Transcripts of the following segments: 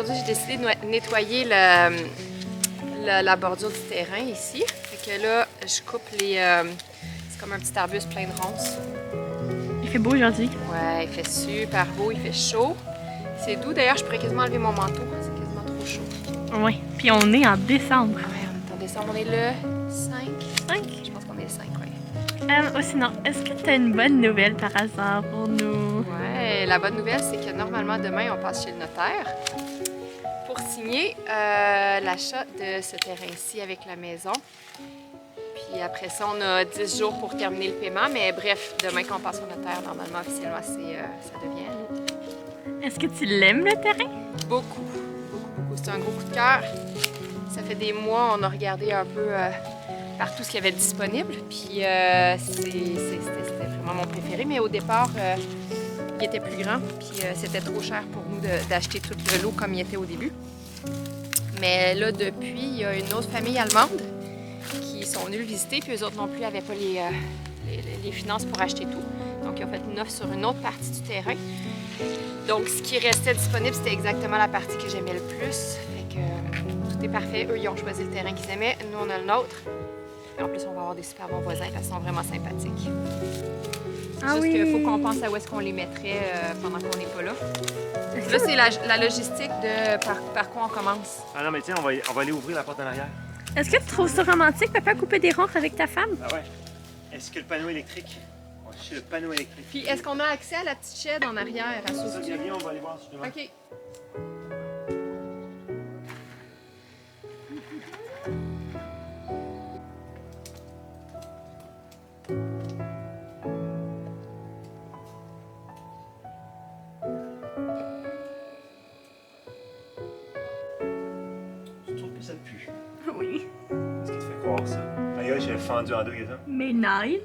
aujourd'hui, j'ai décidé de nettoyer la bordure du terrain ici. Fait que là, je coupe les... c'est comme un petit arbuste plein de ronces. Il fait beau aujourd'hui. Ouais, il fait super beau, il fait chaud. C'est doux. D'ailleurs, je pourrais quasiment enlever mon manteau. C'est quasiment trop chaud. Oui. Puis on est en décembre. Ouais, on est en décembre. On est le 5. 5? Je pense qu'on est le 5, oui. Sinon, est-ce que tu as une bonne nouvelle par hasard pour nous? Ouais, la bonne nouvelle, c'est que normalement, demain, on passe chez le notaire pour signer l'achat de ce terrain-ci avec la maison. Puis après ça, on a 10 jours pour terminer le paiement. Mais bref, demain, quand on passe au notaire, normalement, officiellement, ça devient. Est-ce que tu l'aimes, le terrain? Beaucoup, beaucoup, beaucoup. C'est un gros coup de cœur. Ça fait des mois, on a regardé un peu partout ce qu'il y avait disponible. Puis c'était vraiment mon préféré. Mais au départ, il était plus grand. Puis c'était trop cher pour nous d'acheter tout le lot comme il était au début. Mais là, depuis, il y a une autre famille allemande qui sont venus le visiter. Puis eux autres non plus n'avaient pas les finances pour acheter tout. Donc, ils ont fait une offre sur une autre partie du terrain. Donc, ce qui restait disponible, c'était exactement la partie que j'aimais le plus. Fait que tout est parfait. Eux, ils ont choisi le terrain qu'ils aimaient. Nous, on a le nôtre. Et en plus, on va avoir des super bons voisins parce qu'ils sont vraiment sympathiques. Ah Juste oui. qu'il faut qu'on pense à où est-ce qu'on les mettrait pendant qu'on n'est pas là. Là, c'est la logistique de par quoi on commence. Ah non, mais tiens, on va aller ouvrir la porte en arrière. Est-ce que tu trouves ça romantique, papa, couper des ronces avec ta femme? Ah ouais. Est-ce que le panneau électrique? On va chercher le panneau électrique. Puis, est-ce qu'on a accès à la petite shed en arrière à Ça, sauver? viens, on va aller voir justement. OK. Tu trouves que ça pue? Oui. Qu'est-ce qui te fait croire ça? Aïe, j'ai fendu en deux, Gaëtan. Mais nine.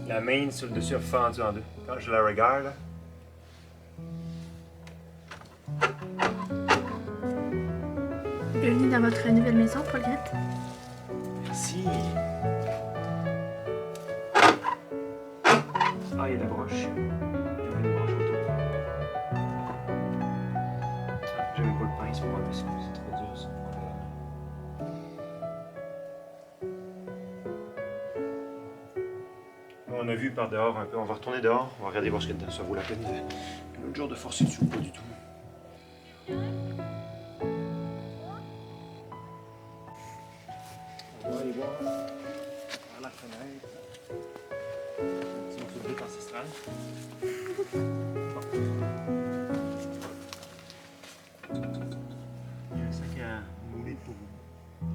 La main sur le dessus a fendu en deux. Quand je la regarde, là. Bienvenue dans votre nouvelle maison, Paulette. Merci. Ah, il y a la broche. Il y avait une broche autour. Ah, j'avais pas le pince pour moi parce que c'est trop dur ça. On a vu par dehors un peu. On va retourner dehors. On va regarder voir ce qu'il y a dedans. Ça vaut la peine l'autre jour de forcer dessus ou pas du tout. On va aller voir par la fenêtre. C'est mon truc ancestral. Il y a un sac à mouler pour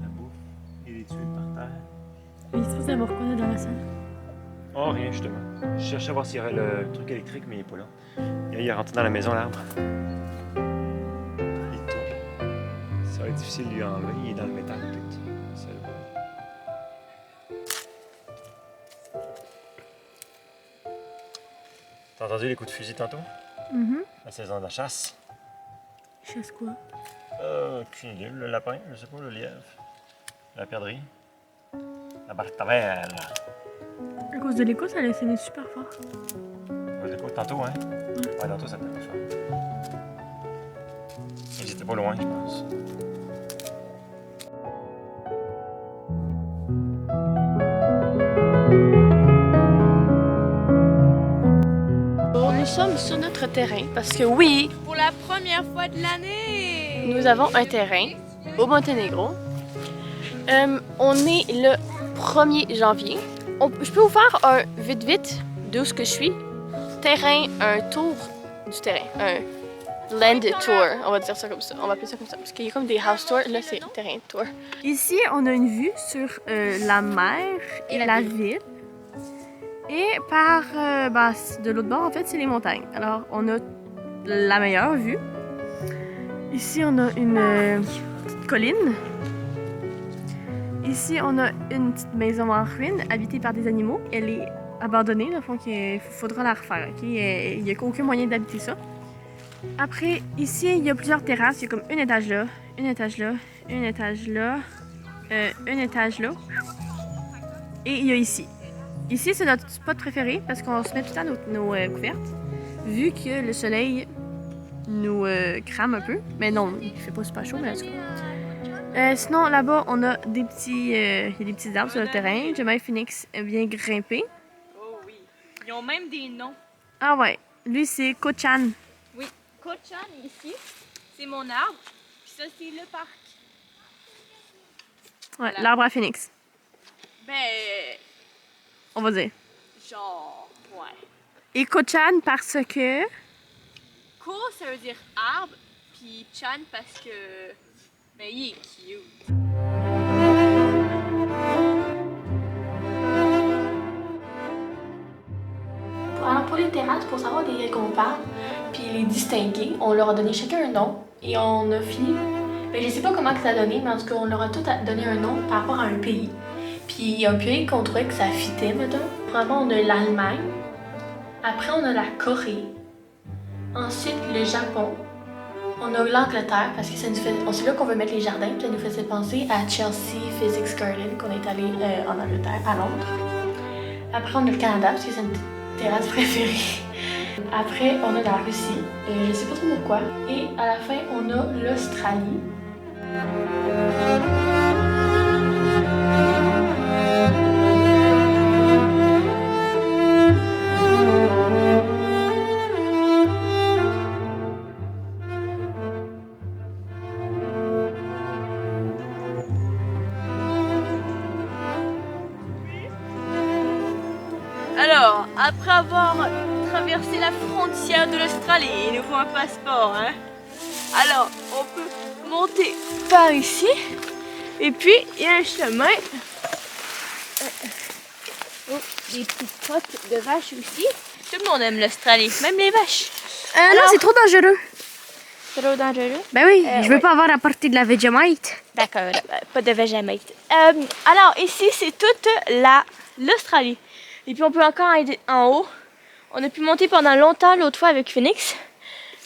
la bouffe et les tuiles par terre. Il est supposé avoir quoi dans la salle? Oh, rien, justement. Je cherchais à voir s'il y aurait le truc électrique, mais il n'est pas là. Il est rentré dans la maison, l'arbre. Il tourne. Ça va être difficile de lui enlever. Il est dans le métal, tout. Ça va. T'as entendu les coups de fusil tantôt? La saison de la chasse. Chasse quoi? Aucune idée. Le lapin, je sais pas, le lièvre. La perdrix. La bartavelle. À cause de l'écho, ça a sonné super fort. On va tantôt, hein? Ouais, tantôt, ça peut être fort. Ils étaient pas loin, je pense. Nous sommes sur notre terrain parce que oui, Pour la première fois de l'année! nous avons un terrain au Monténégro. On est le 1er janvier. Je peux vous faire un vite d'où ce que je suis. Terrain, un tour du terrain. Un land tour, on va dire ça comme ça. On va appeler ça comme ça. Parce qu'il y a comme des house tours. Là, c'est terrain tour. Ici, on a une vue sur la mer et la ville. Et par de l'autre bord, en fait, c'est les montagnes. Alors, on a la meilleure vue. Ici, on a une petite colline. Ici, on a une petite maison en ruine, habitée par des animaux. Elle est abandonnée, donc il faudra la refaire. Okay? Il n'y a aucun moyen d'habiter ça. Après, ici, il y a plusieurs terrasses. Il y a comme un étage là, un étage là, un étage là, un étage là. Et il y a ici. Ici, c'est notre spot préféré parce qu'on se met tout le temps nos couvertes. Vu que le soleil nous crame un peu. Mais non, il fait pas super chaud, mais en tout cas. Sinon, là-bas, on a des petits, y a des petits arbres sur le terrain. Jemai Phoenix vient grimper. Oh oui. Ils ont même des noms. Ah ouais, lui c'est Kochan. Oui. Kochan ici, c'est mon arbre. Puis ça, c'est le parc. Ouais, Voilà. l'arbre à Phoenix, Ben, on va dire. genre, ouais. Et Kochan parce que... Ko, ça veut dire arbre. Puis Chan parce que, ben, il est cute. Alors pour les terrasses, pour savoir desquelles qu'on parle, puis les distinguer, on leur a donné chacun un nom et on a fini. Ben, je sais pas comment que ça a donné, mais en tout cas, on leur a tout donné un nom par rapport à un pays. Puis un pays qu'on trouvait que ça fitait, mettons. Premièrement, on a l'Allemagne. Après, on a la Corée. Ensuite, le Japon. On a l'Angleterre, parce que c'est là qu'on veut mettre les jardins. Puis ça nous faisait penser à Chelsea Physics Garden, qu'on est allé en Angleterre, à Londres. Après, on a le Canada, parce que c'est notre terrasse préférée. Après, on a la Russie. Je sais pas trop pourquoi. Et à la fin, on a l'Australie. Alors, après avoir traversé la frontière de l'Australie, il nous faut un passeport, hein. Alors, on peut monter par ici. Et puis, il y a un chemin. Oh, des petites crottes de vaches aussi. Tout le monde aime l'Australie, même les vaches. Non, c'est trop dangereux. Trop dangereux. Ben oui, je veux ouais. pas avoir à porter de la Vegemite. D'accord, pas de Vegemite. Alors, ici, c'est toute l'Australie. Et puis, on peut encore aller en haut. On a pu monter pendant longtemps l'autre fois avec Phoenix.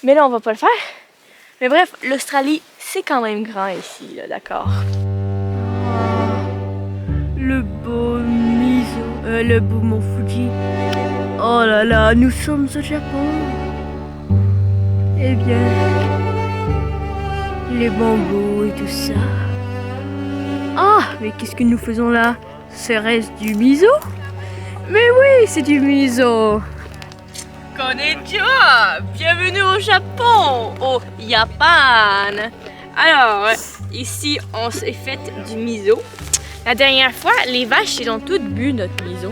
Mais là, on va pas le faire. Mais bref, l'Australie, c'est quand même grand ici, là, d'accord? Le beau Miso, le beau Mont Fuji. Oh là là, nous sommes au Japon. Eh bien, les bambous et tout ça. Ah, mais qu'est-ce que nous faisons là? Serait-ce du miso? Mais oui, c'est du miso. Konnichiwa! Bienvenue au Japon, au Japan! Alors, ici, on s'est fait du miso. La dernière fois, les vaches, ils ont toutes bu notre miso.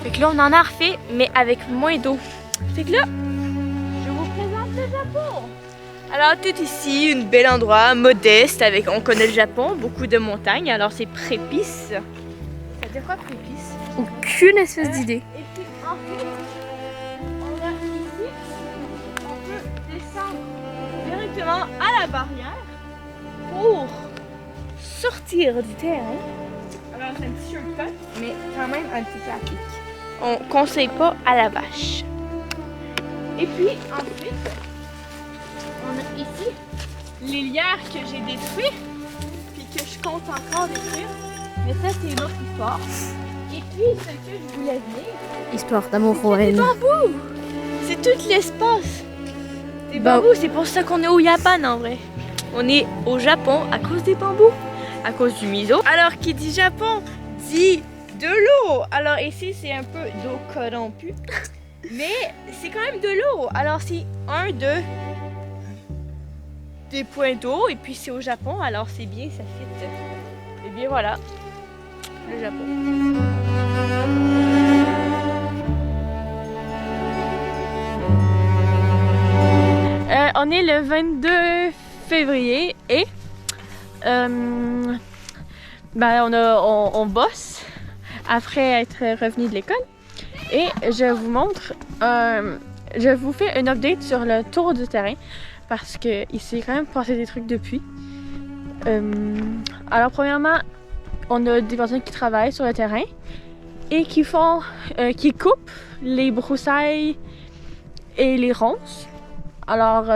Fait que là, on en a refait, mais avec moins d'eau. Fait que là, je vous présente le Japon. Alors, tout ici, un bel endroit, modeste, avec, on connaît le Japon, beaucoup de montagnes, alors c'est prépice. Ça veut dire quoi, prépice? Aucune espèce d'idée. Et puis ensuite, on a ici, on peut descendre directement à la barrière pour sortir du terrain. Alors c'est un petit shortcut, mais quand même un petit peu à pic. On conseille pas à la vache. Et puis ensuite, on a ici les lierres que j'ai détruits, puis que je compte encore détruire. Mais ça c'est une autre histoire. Et puis, ce que je voulais dire, Histoire d'amour c'est royal. des bambous. C'est tout l'espace. Des Bah- bambous, c'est pour ça qu'on est au Japan en vrai. On est au Japon à cause des bambous, à cause du miso. Alors, qui dit Japon, dit de l'eau. Alors ici, c'est un peu d'eau corrompue. Mais c'est quand même de l'eau. Alors, c'est des points d'eau. Et puis, c'est au Japon. Alors, c'est bien, ça fit. Et bien, voilà. Le Japon. On est le 22 février et on bosse après être revenu de l'école et je vous montre, je vous fais une update sur le tour du terrain parce que il s'est quand même passé des trucs depuis. Alors premièrement, on a des personnes qui travaillent sur le terrain et qui coupent les broussailles et les ronces. Alors,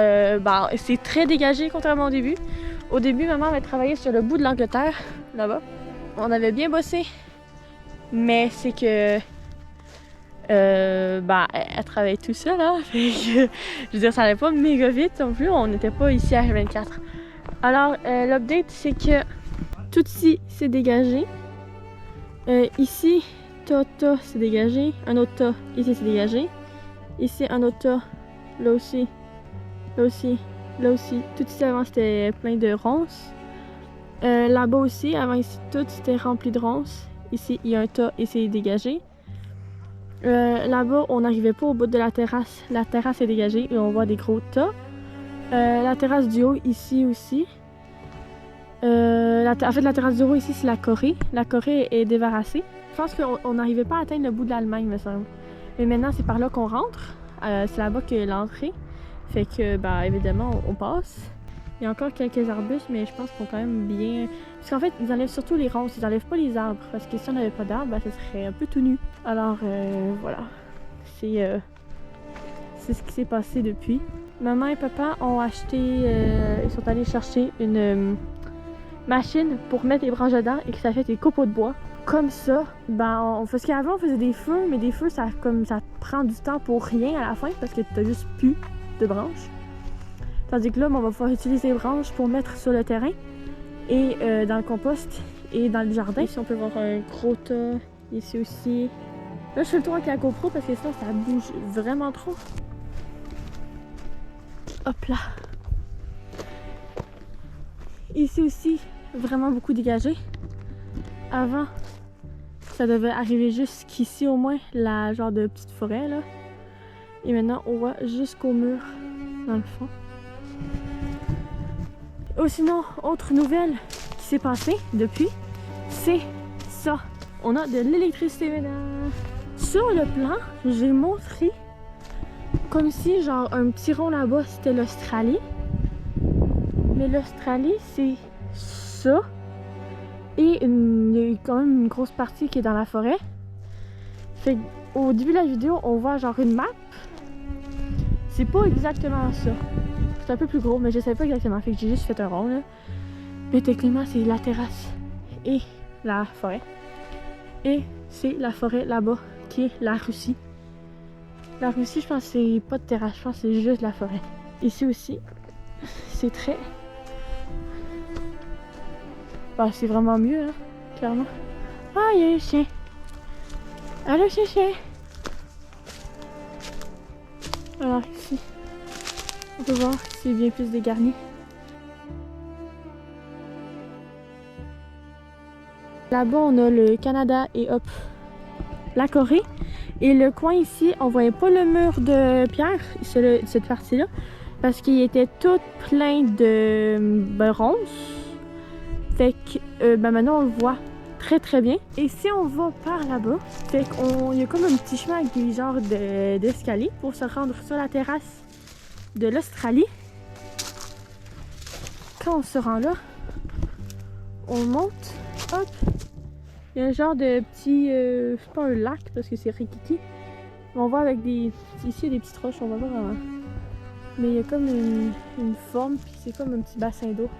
c'est très dégagé contrairement au début. Au début, maman avait travaillé sur le bout de l'Angleterre, là-bas. On avait bien bossé, mais c'est que elle travaille tout seul, hein. Fait que, je veux dire, ça allait pas méga vite non plus, on n'était pas ici à H24. Alors, l'update, c'est que tout ici, c'est dégagé. Ici, tas, c'est dégagé. Un autre tas, ici, c'est dégagé. Ici, un autre tas, là aussi, là aussi, là aussi. Tout ici, avant, c'était plein de ronces. Là-bas aussi, avant ici, tout c'était rempli de ronces. Ici, il y a un tas et c'est dégagé. Là-bas, on n'arrivait pas au bout de la terrasse. La terrasse est dégagée et on voit des gros tas. La terrasse du haut, ici aussi. En fait, la terrasse du haut, ici, c'est la Corée. La Corée est débarrassée. Je pense qu'on n'arrivait pas à atteindre le bout de l'Allemagne, me semble. Mais maintenant, c'est par là qu'on rentre. C'est là-bas que l'entrée. Fait que, évidemment, on passe. Il y a encore quelques arbustes, mais je pense qu'ils sont quand même bien... Parce qu'en fait, ils enlèvent surtout les ronces, ils enlèvent pas les arbres. Parce que si on n'avait pas d'arbres, ça serait un peu tout nu. Alors, voilà. C'est ce qui s'est passé depuis. Maman et papa ont acheté... ils sont allés chercher une machine pour mettre les branches dedans et que ça fait des copeaux de bois. Comme ça, parce qu'avant on faisait des feux, mais des feux ça prend du temps pour rien à la fin parce que t'as juste plus de branches. Tandis que là, on va pouvoir utiliser les branches pour mettre sur le terrain et dans le compost et dans le jardin. Ici, on peut voir un gros tas. Ici aussi. Là, je fais le tour avec la GoPro parce que sinon, ça bouge vraiment trop. Hop là. Ici aussi, vraiment beaucoup dégagé. Avant, ça devait arriver jusqu'ici au moins, la genre de petite forêt là. Et maintenant, on voit jusqu'au mur dans le fond. Oh, sinon, autre nouvelle qui s'est passée depuis, c'est ça. On a de l'électricité maintenant. Sur le plan, j'ai montré comme si genre un petit rond là-bas c'était l'Australie. Mais l'Australie c'est ça. Et il y a quand même une grosse partie qui est dans la forêt. Fait au début de la vidéo, on voit genre une map. C'est pas exactement ça. C'est un peu plus gros, mais je sais pas exactement. Fait que j'ai juste fait un rond là. Mais techniquement, c'est la terrasse et la forêt. Et c'est la forêt là-bas qui est la Russie. La Russie, je pense que c'est pas de terrasse, je pense que c'est juste la forêt. Ici aussi, c'est très... c'est vraiment mieux, hein, clairement. Ah, il y a un chien. Allô, chien. Alors ici, on peut voir que c'est bien plus dégarni. Là-bas, on a le Canada et hop, la Corée. Et le coin ici, on voyait pas le mur de pierre, cette partie-là, parce qu'il était tout plein de ronces. Fait que maintenant on le voit très très bien. Et si on va par là-bas, fait qu'il y a comme un petit chemin avec des genres d'escalier pour se rendre sur la terrasse de l'Australie. Quand on se rend là, on monte, hop, il y a un genre de petit, c'est pas un lac parce que c'est Rikiki. On voit avec ici il y a des petites roches, on va voir, mais il y a comme une forme puis c'est comme un petit bassin d'eau.